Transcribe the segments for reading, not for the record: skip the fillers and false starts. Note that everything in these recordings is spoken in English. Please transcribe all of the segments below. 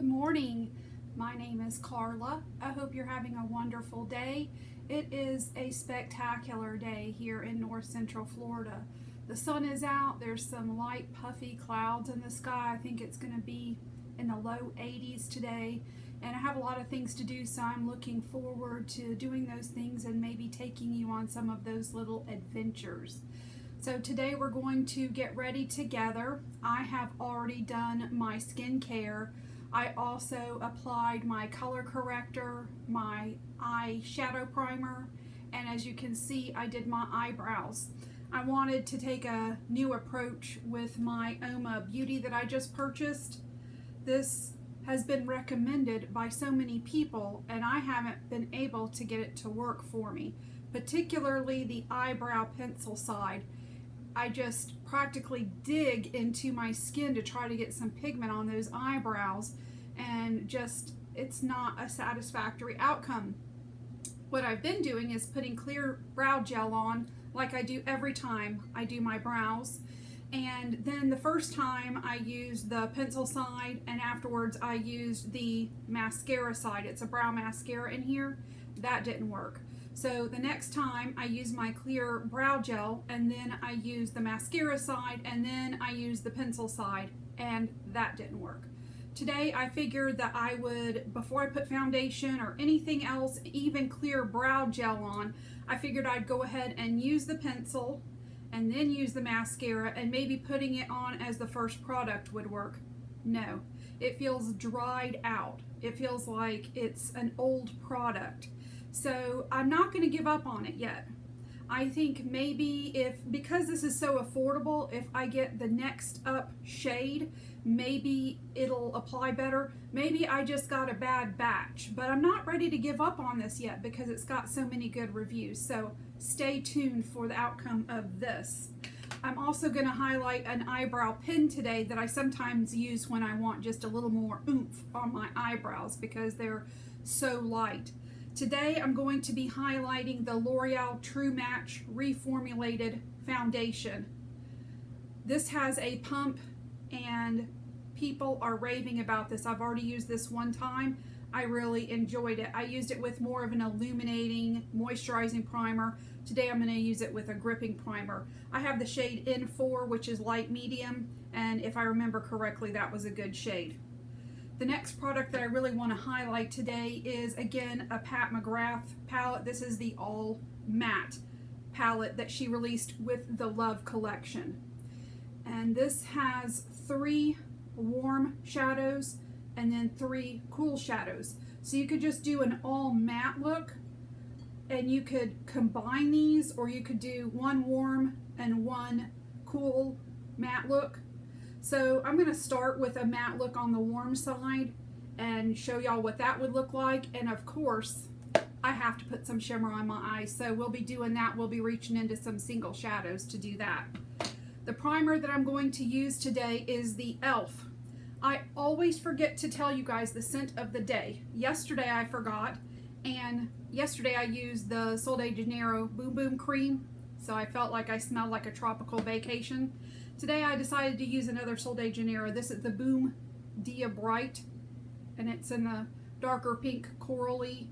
Good morning. My name is Carla. I hope you're having a wonderful day. It is a spectacular day here in North Central Florida. The sun is out. There's some light puffy clouds in the sky. I think it's going to be in the low 80s today. And I have a lot of things to do, so I'm looking forward to doing those things and maybe taking you on some of those little adventures. So today we're going to get ready together. I have already done my skincare. I also applied my color corrector, my eyeshadow primer, and as you can see, I did my eyebrows. I wanted to take a new approach with my Oma Beauty that I just purchased. This has been recommended by so many people, and I haven't been able to get it to work for me, particularly the eyebrow pencil side. I just practically dig into my skin to try to get some pigment on those eyebrows, and just it's not a satisfactory outcome. What I've been doing is putting clear brow gel on like I do every time I do my brows, and then the first time I used the pencil side, and afterwards I used the mascara side. It's a brow mascara in here. That didn't work. So the next time I use my clear brow gel, and then I use the mascara side, and then I use the pencil side, and that didn't work. Today I figured that I would, before I put foundation or anything else, even clear brow gel on, I figured I'd go ahead and use the pencil and then use the mascara, and maybe putting it on as the first product would work. No, it feels dried out. It feels like it's an old product. So I'm not going to give up on it yet. I think maybe because this is so affordable, if I get the next up shade, maybe it'll apply better. Maybe I just got a bad batch, but I'm not ready to give up on this yet because it's got so many good reviews. So stay tuned for the outcome of this. I'm also going to highlight an eyebrow pen today that I sometimes use when I want just a little more oomph on my eyebrows because they're so light. Today I'm going to be highlighting the L'Oreal True Match Reformulated Foundation. This has a pump and people are raving about this. I've already used this one time. I really enjoyed it. I used it with more of an illuminating, moisturizing primer. Today I'm going to use it with a gripping primer. I have the shade N4, which is light medium, and if I remember correctly, that was a good shade. The next product that I really want to highlight today is, again, a Pat McGrath palette. This is the all matte palette that she released with the Love collection. And this has 3 warm shadows and then 3 cool shadows. So you could just do an all matte look, and you could combine these, or you could do 1 warm and 1 cool matte look. So I'm going to start with a matte look on the warm side and show y'all what that would look like. And of course, I have to put some shimmer on my eyes. So we'll be doing that. We'll be reaching into some single shadows to do that. The primer that I'm going to use today is the e.l.f. I always forget to tell you guys the scent of the day. Yesterday I forgot. And yesterday I used the Sol de Janeiro Boom Boom Cream. So I felt like I smelled like a tropical vacation. Today I decided to use another Sol de Janeiro. This is the Boom Dia Bright, and it's in the darker pink corally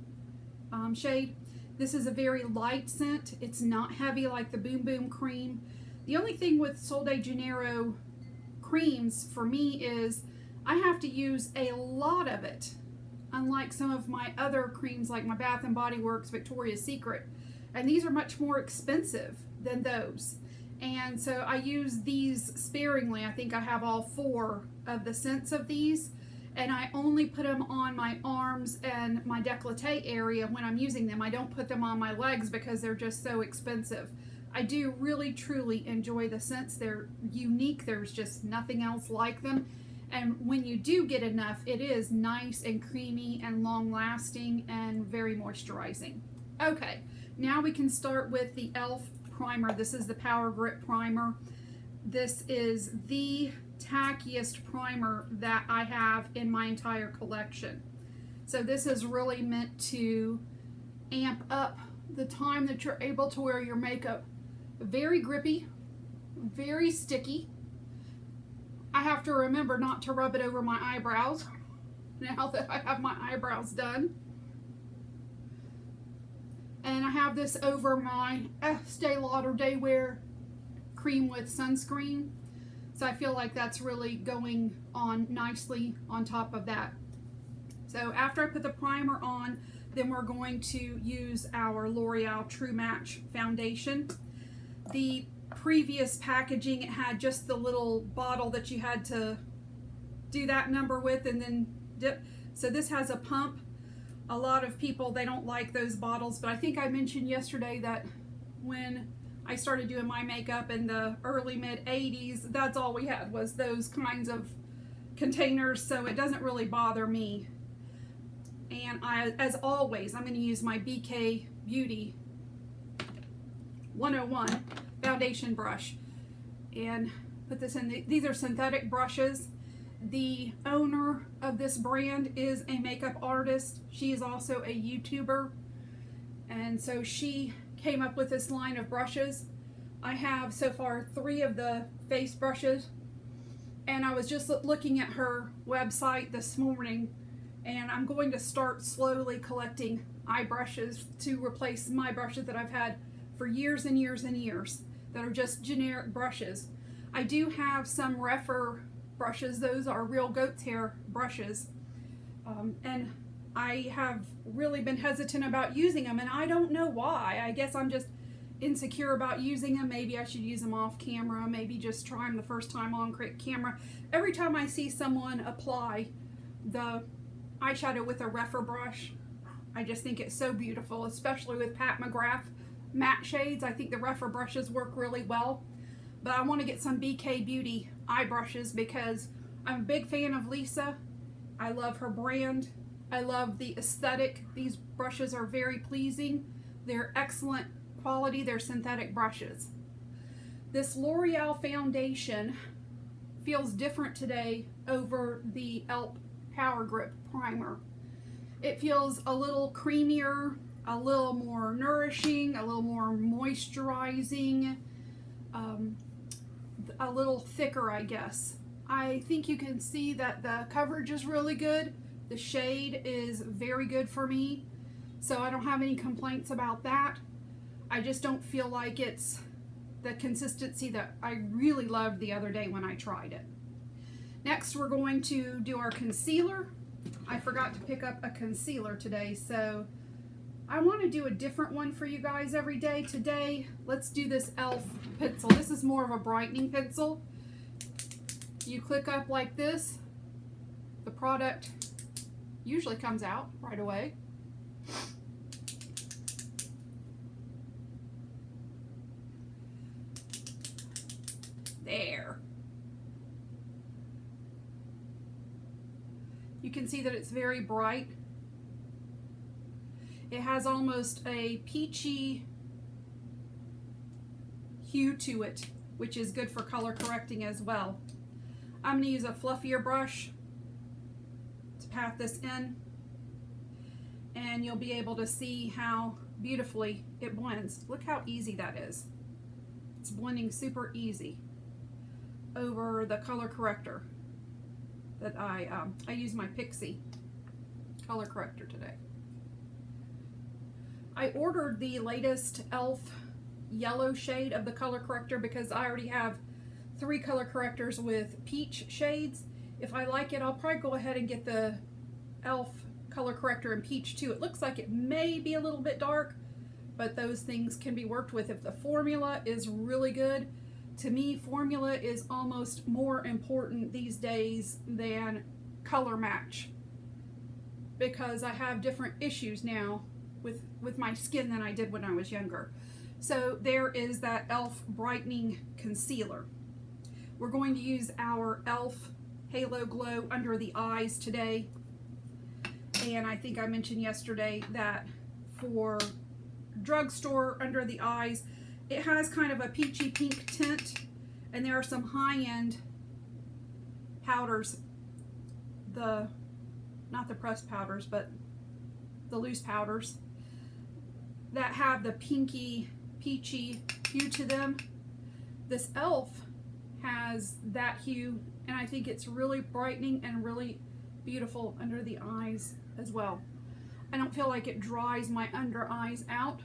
shade. This is a very light scent. It's not heavy like the Boom Boom Cream. The only thing with Sol de Janeiro creams for me is I have to use a lot of it, unlike some of my other creams like my Bath & Body Works Victoria's Secret, and these are much more expensive than those. And so I use these sparingly. I think I have all 4 of the scents of these, and I only put them on my arms and my décolleté area when I'm using them. I don't put them on my legs because they're just so expensive. I do really truly enjoy the scents. They're unique. There's just nothing else like them. And when you do get enough, it is nice and creamy and long lasting and very moisturizing. Okay, now we can start with the e.l.f. primer. This is the Power Grip Primer. This is the tackiest primer that I have in my entire collection. So this is really meant to amp up the time that you're able to wear your makeup. Very grippy, very sticky. I have to remember not to rub it over my eyebrows now that I have my eyebrows done. And I have this over my Estee Lauder Day Wear cream with sunscreen. So I feel like that's really going on nicely on top of that. So after I put the primer on, then we're going to use our L'Oreal True Match foundation. The previous packaging, it had just the little bottle that you had to do that number with and then dip. So this has a pump. A lot of people, they don't like those bottles, but I think I mentioned yesterday that when I started doing my makeup in the early mid 80s, that's all we had was those kinds of containers, so it doesn't really bother me. And as always, I'm going to use my BK Beauty 101 foundation brush and put this in. These are synthetic brushes. The owner of this brand is a makeup artist. She is also a YouTuber, and so she came up with this line of brushes. I have so far 3 of the face brushes, and I was just looking at her website this morning, and I'm going to start slowly collecting eye brushes to replace my brushes that I've had for years and years and years that are just generic brushes. I do have some Refer brushes. Those are real goat's hair brushes, and I have really been hesitant about using them, and I don't know why. I guess I'm just insecure about using them. Maybe I should use them off camera, maybe just try them the first time on camera. Every time I see someone apply the eyeshadow with a Refer brush, I just think it's so beautiful, especially with Pat McGrath matte shades. I think the Refer brushes work really well. But I want to get some BK Beauty eye brushes because I'm a big fan of Lisa. I love her brand. I love the aesthetic. These brushes are very pleasing. They're excellent quality. They're synthetic brushes. This L'Oreal foundation feels different today over the e.l.f. Power Grip primer. It feels a little creamier, a little more nourishing, a little more moisturizing, a little thicker, I guess. I think you can see that the coverage is really good. The shade is very good for me, so I don't have any complaints about that. I just don't feel like it's the consistency that I really loved the other day when I tried it. Next, we're going to do our concealer. I forgot to pick up a concealer today, so I want to do a different one for you guys every day. Today, let's do this e.l.f. pencil. This is more of a brightening pencil. You click up like this. The product usually comes out right away. There. You can see that it's very bright. It has almost a peachy hue to it, which is good for color correcting as well. I'm going to use a fluffier brush to pat this in, and you'll be able to see how beautifully it blends. Look how easy that is. It's blending super easy over the color corrector that I use my Pixie color corrector today. I ordered the latest e.l.f. yellow shade of the color corrector because I already have 3 color correctors with peach shades. If I like it, I'll probably go ahead and get the e.l.f. color corrector in peach too. It looks like it may be a little bit dark, but those things can be worked with if the formula is really good. To me, formula is almost more important these days than color match because I have different issues now with my skin than I did when I was younger. So there is that e.l.f. brightening concealer. We're going to use our e.l.f. Halo Glow under the eyes today. And I think I mentioned yesterday that for drugstore under the eyes, it has kind of a peachy pink tint, and there are some high-end powders, not the pressed powders, but the loose powders that have the pinky peachy hue to them. This e.l.f. has that hue, and I think it's really brightening and really beautiful under the eyes as well. I don't feel like it dries my under eyes out.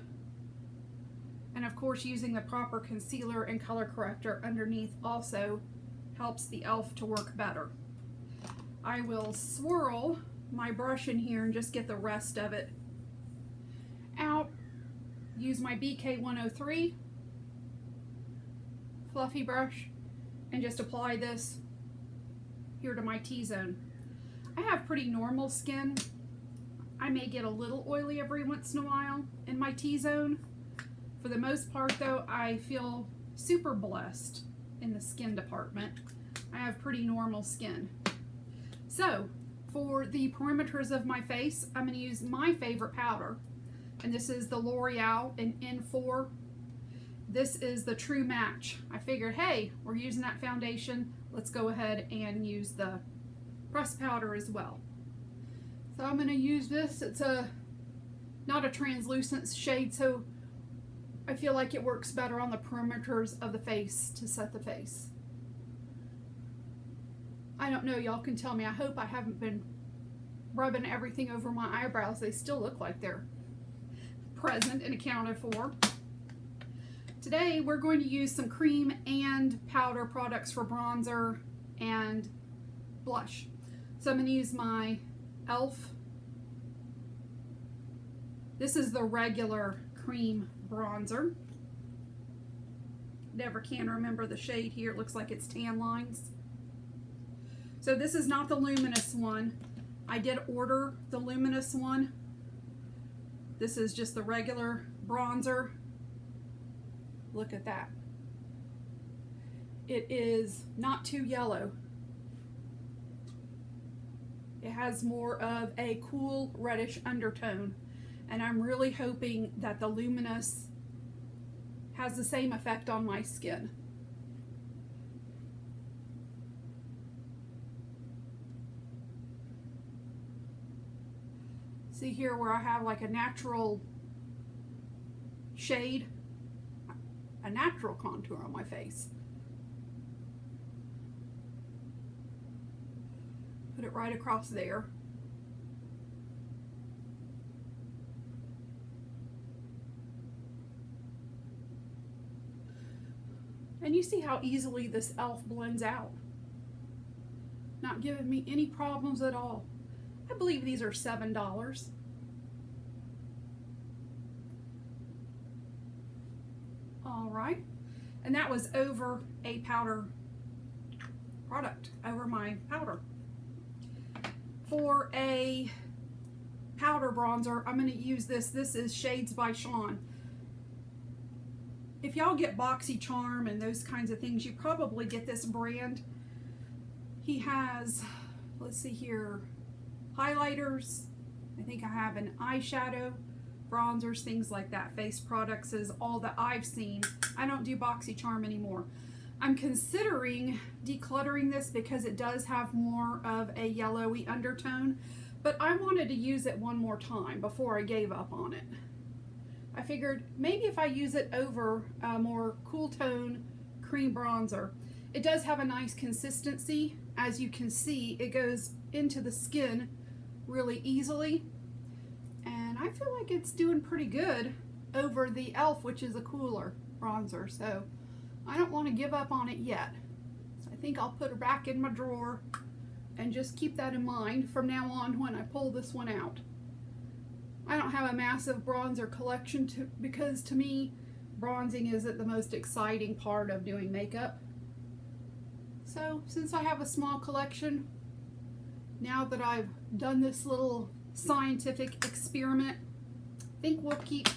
And of course, using the proper concealer and color corrector underneath also helps the e.l.f. to work better. I will swirl my brush in here and just get the rest of it out. Use my BK103 fluffy brush and just apply this here to my T-zone. I have pretty normal skin. I may get a little oily every once in a while in my T-zone. For the most part though, I feel super blessed in the skin department. I have pretty normal skin. So for the perimeters of my face, I'm going to use my favorite powder. And this is the L'Oreal in N4. This is the True Match. I figured, hey, we're using that foundation. Let's go ahead and use the pressed powder as well. So I'm going to use this. It's not a translucent shade, so I feel like it works better on the perimeters of the face to set the face. I don't know, y'all can tell me. I hope I haven't been rubbing everything over my eyebrows. They still look like they're present and accounted for. Today we're going to use some cream and powder products for bronzer and blush. So I'm going to use my e.l.f. This is the regular cream bronzer. Never can remember the shade here. It looks like it's Tan Lines. So this is not the luminous one. I did order the luminous one. This is just the regular bronzer. Look at that. It is not too yellow. It has more of a cool reddish undertone. And I'm really hoping that the luminous has the same effect on my skin. See here where I have like a natural shade, a natural contour on my face. Put it right across there. And you see how easily this e.l.f. blends out. Not giving me any problems at all. I believe these are $7. All right. And that was over a powder product, over my powder. For a powder bronzer, I'm going to use this. This is Shades by Sean. If y'all get BoxyCharm and those kinds of things, you probably get this brand. He has, let's see here, highlighters. I think I have an eyeshadow, bronzers, things like that. Face products is all that I've seen. I don't do BoxyCharm anymore. I'm considering decluttering this because it does have more of a yellowy undertone, but I wanted to use it one more time before I gave up on it. I figured maybe if I use it over a more cool tone cream bronzer. It does have a nice consistency. As you can see, it goes into the skin really easily. And I feel like it's doing pretty good over the e.l.f., which is a cooler bronzer. So I don't want to give up on it yet. So I think I'll put it back in my drawer and just keep that in mind from now on when I pull this one out. I don't have a massive bronzer collection because to me, bronzing isn't the most exciting part of doing makeup. So since I have a small collection, now that I've done this little scientific experiment, I think we'll keep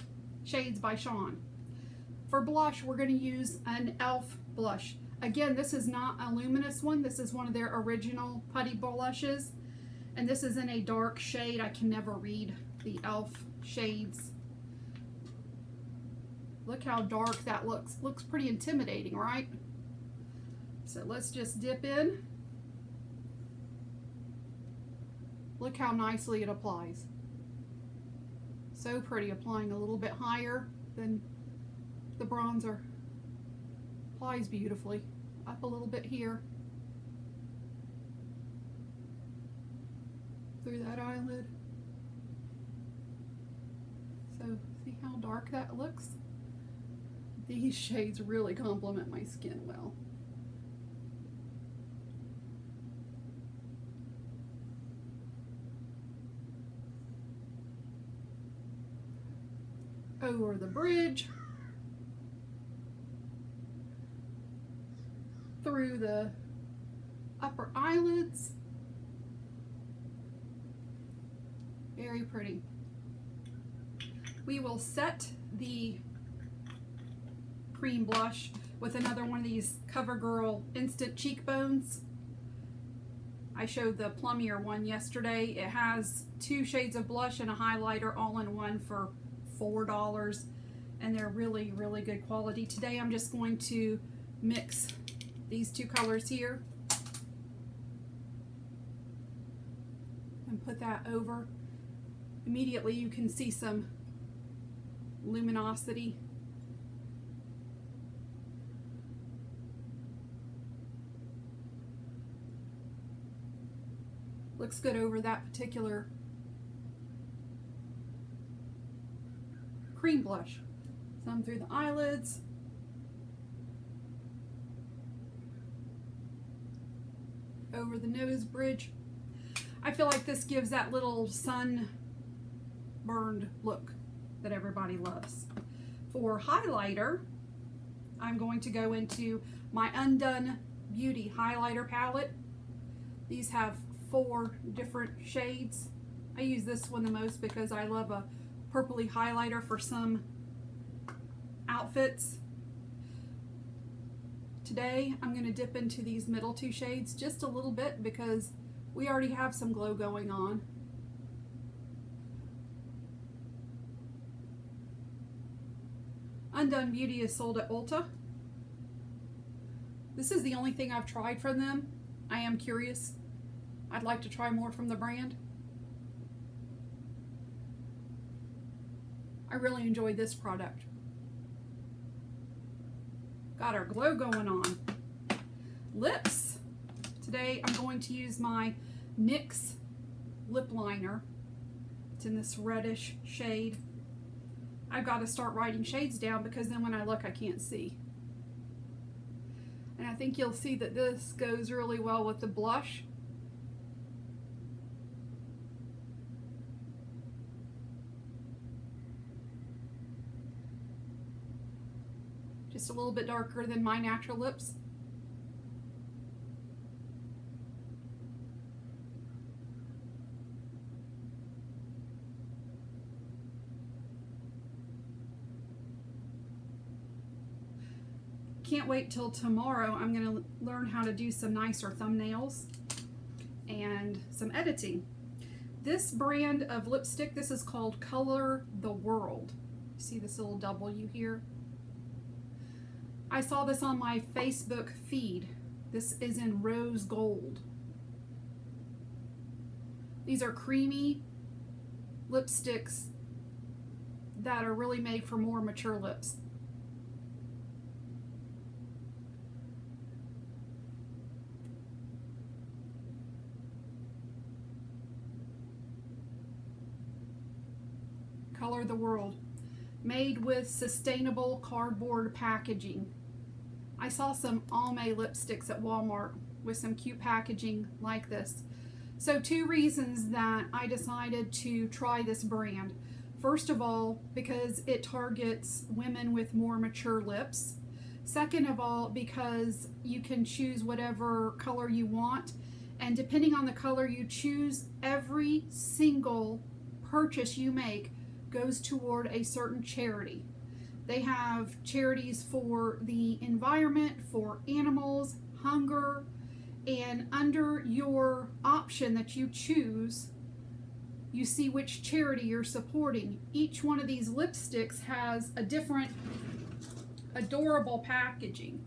Shades by Sean. For blush, we're going to use an e.l.f. blush. Again, this is not a luminous one. This is one of their original putty blushes. And this is in a dark shade. I can never read the e.l.f. shades. Look how dark that looks. Looks pretty intimidating, right? So let's just dip in. Look how nicely it applies. So pretty, applying a little bit higher than the bronzer. Applies beautifully. Up a little bit here. through that eyelid. So see how dark that looks? These shades really complement my skin well. Over the bridge, through the upper eyelids. Very pretty. We will set the cream blush with another one of these CoverGirl Instant Cheekbones. I showed the Plummier one yesterday. It has 2 shades of blush and a highlighter all in one for $4, and they're really, really good quality. Today I'm just going to mix these 2 colors here and put that over. Immediately you can see some luminosity. Looks good over that particular cream blush. Some through the eyelids. Over the nose bridge. I feel like this gives that little sunburned look that everybody loves. For highlighter, I'm going to go into my Undone Beauty highlighter palette. These have 4 different shades. I use this one the most because I love a purpley highlighter for some outfits. Today I'm going to dip into these middle 2 shades just a little bit because we already have some glow going on. Undone Beauty is sold at Ulta. This is the only thing I've tried from them. I am curious. I'd like to try more from the brand. I really enjoyed this product. Got our glow going on. Lips. Today I'm going to use my NYX lip liner. It's in this reddish shade. I've got to start writing shades down because then when I look I can't see. And I think you'll see that this goes really well with the blush. Just a little bit darker than my natural lips. Can't wait till tomorrow. I'm going to learn how to do some nicer thumbnails and some editing. This brand of lipstick, this is called Color the World. See this little W here? I saw this on my Facebook feed. This is in rose gold. These are creamy lipsticks that are really made for more mature lips. Color the World. Made with sustainable cardboard packaging. I saw some Almay lipsticks at Walmart with some cute packaging like this. So 2 reasons that I decided to try this brand. First of all, because it targets women with more mature lips. Second of all, because you can choose whatever color you want, and depending on the color you choose, every single purchase you make goes toward a certain charity. They have charities for the environment, for animals, hunger, and under your option that you choose, you see which charity you're supporting. Each one of these lipsticks has a different adorable packaging.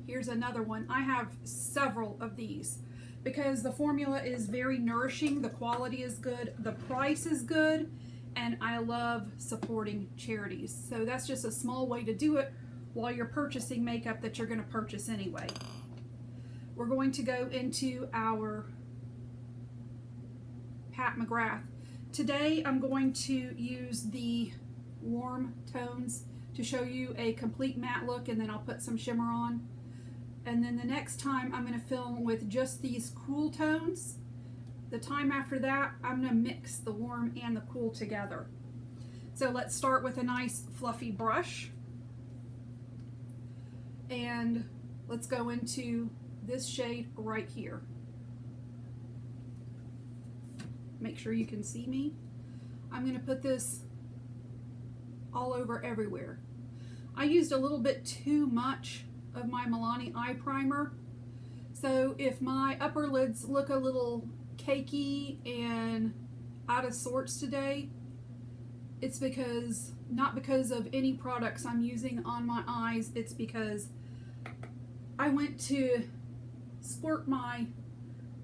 Here's another one. I have several of these because the formula is very nourishing, the quality is good, the price is good, and I love supporting charities. So that's just a small way to do it while you're purchasing makeup that you're going to purchase anyway. We're going to go into our Pat McGrath. Today I'm going to use the warm tones to show you a complete matte look, and then I'll put some shimmer on. And then the next time I'm going to film with just these cool tones. The time after that, I'm going to mix the warm and the cool together. So let's start with a nice fluffy brush. And let's go into this shade right here. Make sure you can see me. I'm going to put this all over everywhere. I used a little bit too much of my Milani eye primer. So if my upper lids look a little cakey and out of sorts today, it's because, not because of any products I'm using on my eyes, it's because I went to squirt my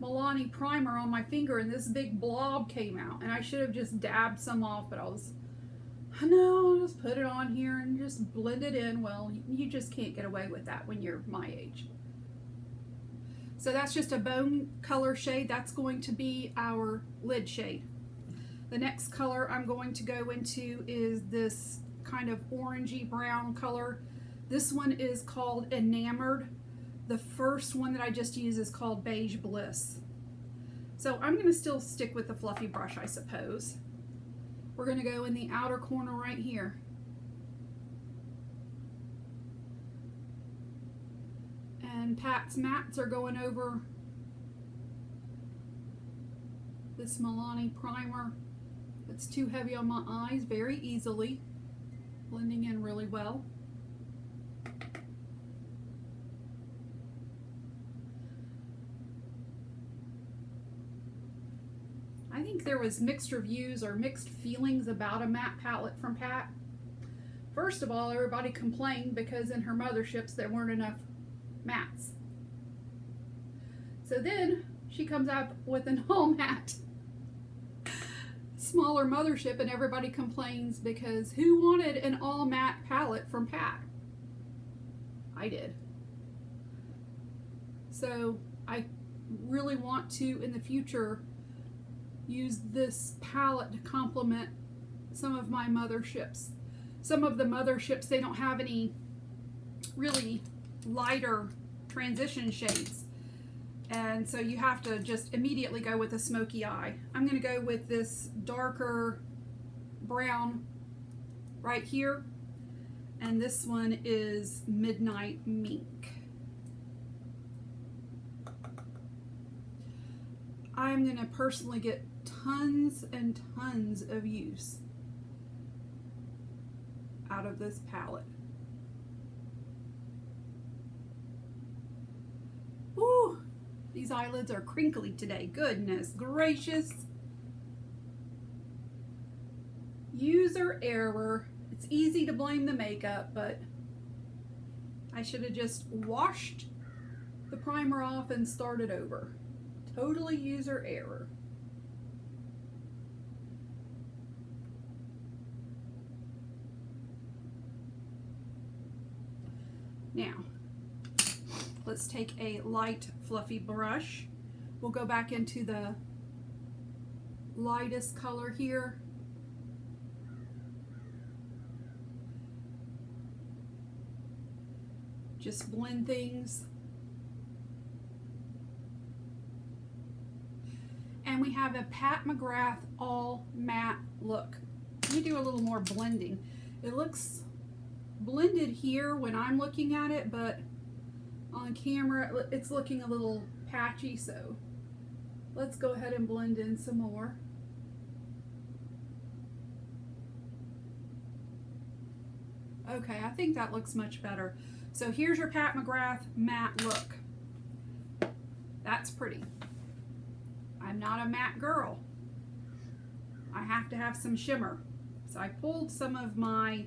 Milani primer on my finger and this big blob came out, and I should have just dabbed some off, but I'll just put it on here and just blend it in. Well, you just can't get away with that when you're my age. So that's just a bone color shade. That's going to be our lid shade. The next color I'm going to go into is this kind of orangey brown color. This one is called Enamored. The first one that I just used is called Beige Bliss. So I'm going to still stick with the fluffy brush, I suppose. We're going to go in the outer corner right here. And Pat's mattes are going over this Milani primer. It's too heavy on my eyes very easily, blending in really well. I think there was mixed reviews or mixed feelings about a matte palette from Pat. First of all, everybody complained because in her motherships there weren't enough mattes. So then she comes out with an all matte smaller mothership, and everybody complains because who wanted an all matte palette from Pat? I did. So I really want to in the future use this palette to complement some of my motherships. Some of the motherships, they don't have any really lighter transition shades, and so you have to just immediately go with a smoky eye. I'm going to go with this darker brown right here, and this one is Midnight Mink. I'm going to personally get tons and tons of use out of this palette. Ooh, these eyelids are crinkly today. Goodness gracious. User error. It's easy to blame the makeup, but I should have just washed the primer off and started over. Totally user error. Now, let's take a light fluffy brush. We'll go back into the lightest color here. Just blend things. And we have a Pat McGrath all matte look. Let me do a little more blending. It looks blended here when I'm looking at it, but on camera it's looking a little patchy, so let's go ahead and blend in some more. Okay, I think that looks much better. So here's your Pat McGrath matte look. That's pretty. I'm not a matte girl. I have to have some shimmer. So I pulled some of my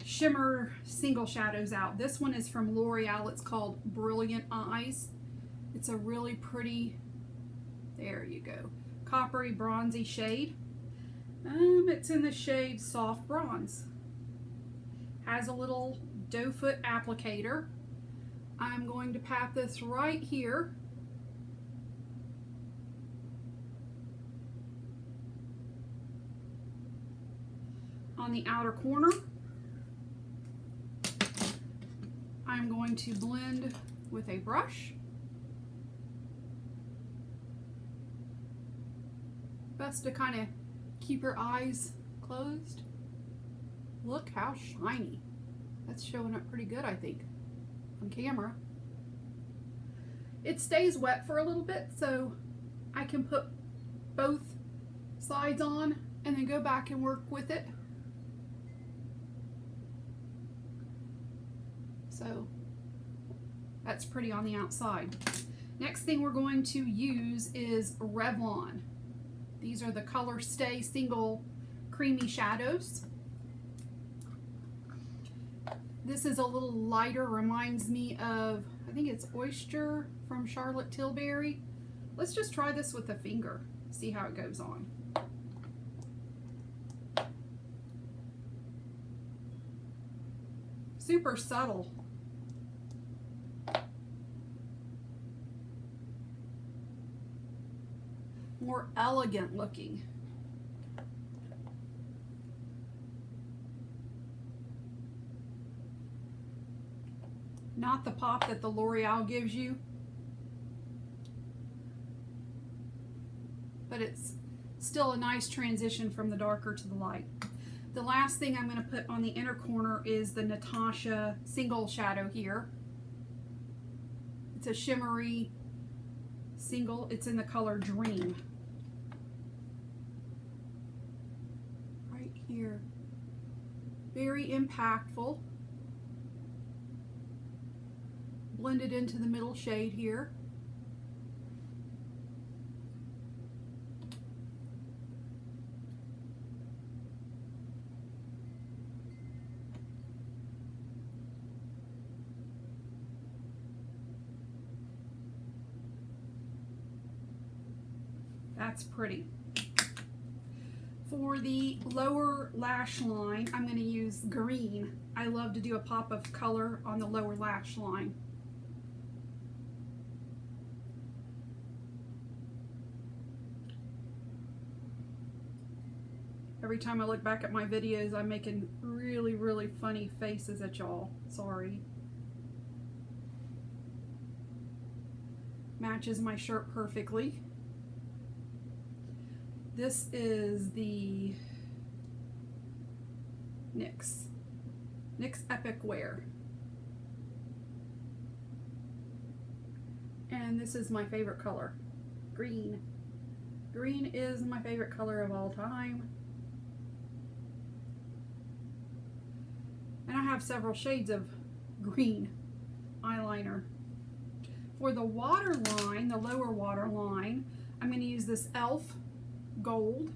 shimmer single shadows out. This one is from L'Oreal. It's called Brilliant Eyes. It's a really pretty, there you go, coppery bronzy shade. It's in the shade Soft Bronze. Has a little doe foot applicator. I'm going to pat this right here. on the outer corner. I'm going to blend with a brush. Best to kind of keep your eyes closed. Look how shiny. That's showing up pretty good, I think, on camera. It stays wet for a little bit, so I can put both sides on and then go back and work with it. So that's pretty on the outside. Next thing we're going to use is Revlon. These are the Color Stay Single Creamy Shadows. This is a little lighter, reminds me of, I think it's Oyster from Charlotte Tilbury. Let's just try this with a finger, see how it goes on. Super subtle. More elegant looking. Not the pop that the L'Oreal gives you, but it's still a nice transition from the darker to the light. The last thing I'm going to put on the inner corner is the Natasha single shadow here. It's a shimmery single. It's in the color Dream. Right here. Very impactful. Blended into the middle shade here. That's pretty. For the lower lash line, I'm going to use green. I love to do a pop of color on the lower lash line. Every time I look back at my videos, I'm making really, really funny faces at y'all. Sorry. Matches my shirt perfectly. This is the NYX Epic Wear. And this is my favorite color, green. Green is my favorite color of all time. And I have several shades of green eyeliner. For the waterline, the lower waterline, I'm going to use this e.l.f. Gold.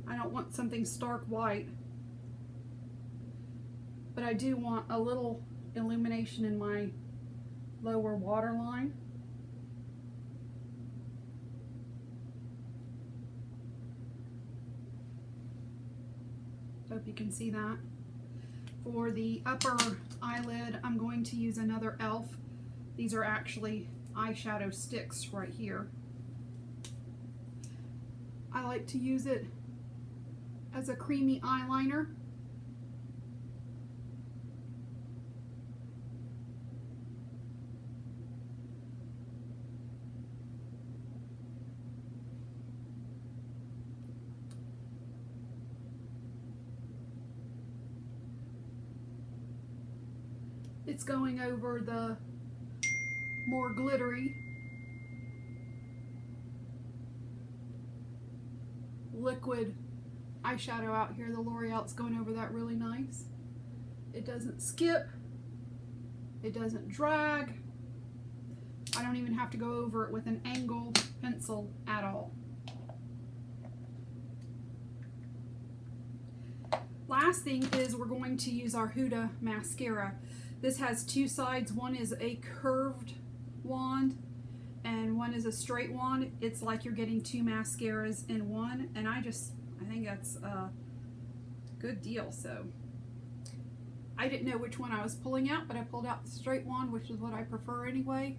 I don't want something stark white, but I do want a little illumination in my lower waterline. Hope you can see that. For the upper eyelid, I'm going to use another e.l.f. These are actually eyeshadow sticks right here. I like to use it as a creamy eyeliner. It's going over the more glittery liquid eyeshadow out here. The L'Oreal's going over that really nice. It doesn't skip. It doesn't drag. I don't even have to go over it with an angled pencil at all. Last thing is we're going to use our Huda mascara. This has two sides. One is a curved wand and one is a straight wand. It's like you're getting two mascaras in one, and I think that's a good deal. So I didn't know which one I was pulling out, but I pulled out the straight wand, which is what I prefer anyway.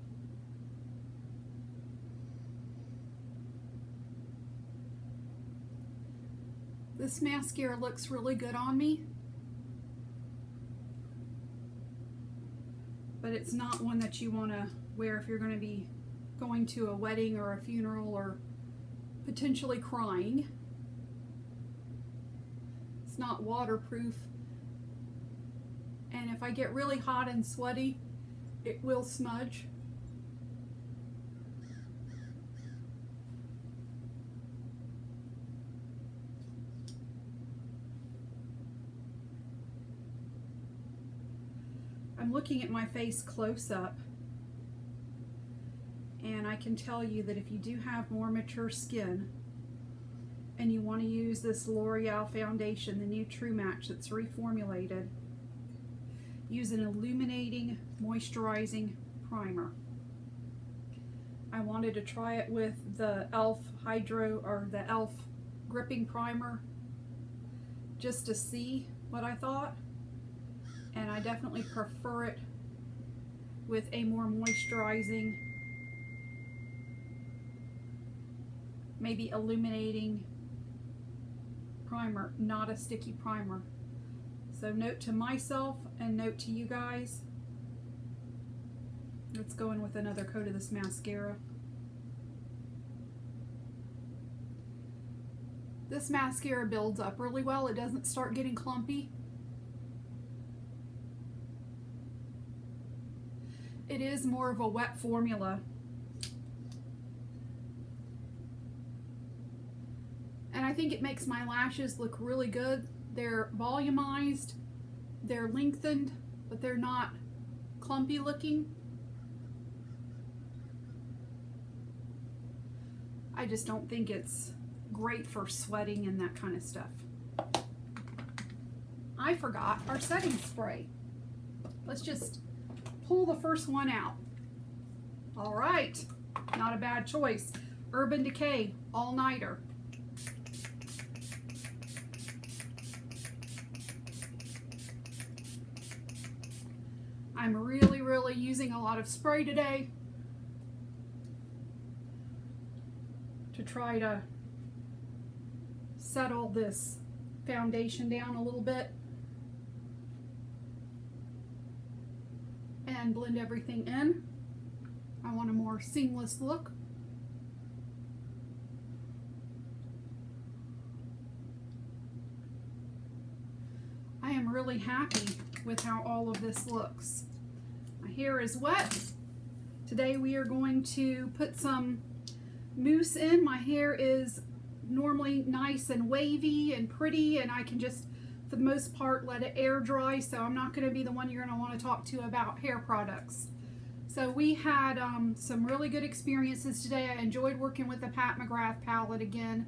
This mascara looks really good on me, but it's not one that you want to wear if you're going to be going to a wedding or a funeral or potentially crying. It's not waterproof, and if I get really hot and sweaty, it will smudge. I'm looking at my face close up, and I can tell you that if you do have more mature skin and you want to use this L'Oreal foundation, the new True Match that's reformulated, use an illuminating moisturizing primer. I wanted to try it with the e.l.f. Hydro or the e.l.f. gripping primer just to see what I thought, and I definitely prefer it with a more moisturizing, maybe illuminating primer, not a sticky primer. So note to myself and note to you guys, let's go in with another coat of this mascara. This mascara builds up really well. It doesn't start getting clumpy. It is more of a wet formula. And I think it makes my lashes look really good. They're volumized, they're lengthened, but they're not clumpy looking. I just don't think it's great for sweating and that kind of stuff. I forgot our setting spray. Let's just pull the first one out. All right, not a bad choice. Urban Decay All-Nighter. I'm really using a lot of spray today to try to settle this foundation down a little bit and blend everything in. I want a more seamless look. I am really happy with how all of this looks. My hair is wet. Today we are going to put some mousse in. My hair is normally nice and wavy and pretty, and I can just, for the most part, let it air dry, so I'm not going to be the one you're going to want to talk to about hair products. So we had some really good experiences today. I enjoyed working with the Pat McGrath palette again.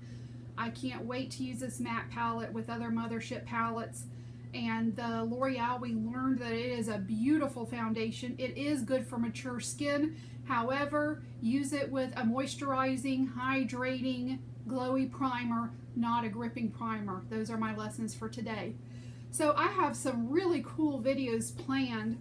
I can't wait to use this matte palette with other Mothership palettes. And the L'Oreal, we learned that it is a beautiful foundation. It is good for mature skin. However, use it with a moisturizing, hydrating, glowy primer, not a gripping primer. Those are my lessons for today. So I have some really cool videos planned.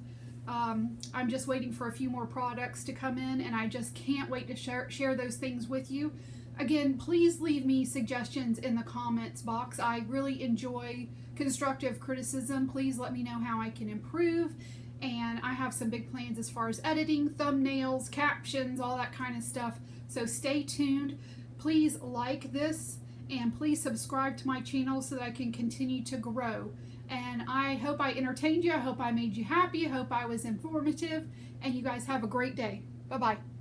I'm just waiting for a few more products to come in, and I just can't wait to share those things with you. Again, please leave me suggestions in the comments box. I really enjoy constructive criticism. Please let me know how I can improve. And I have some big plans as far as editing, thumbnails, captions, all that kind of stuff. So stay tuned. Please like this and please subscribe to my channel so that I can continue to grow. And I hope I entertained you. I hope I made you happy. I hope I was informative. And you guys have a great day. Bye-bye.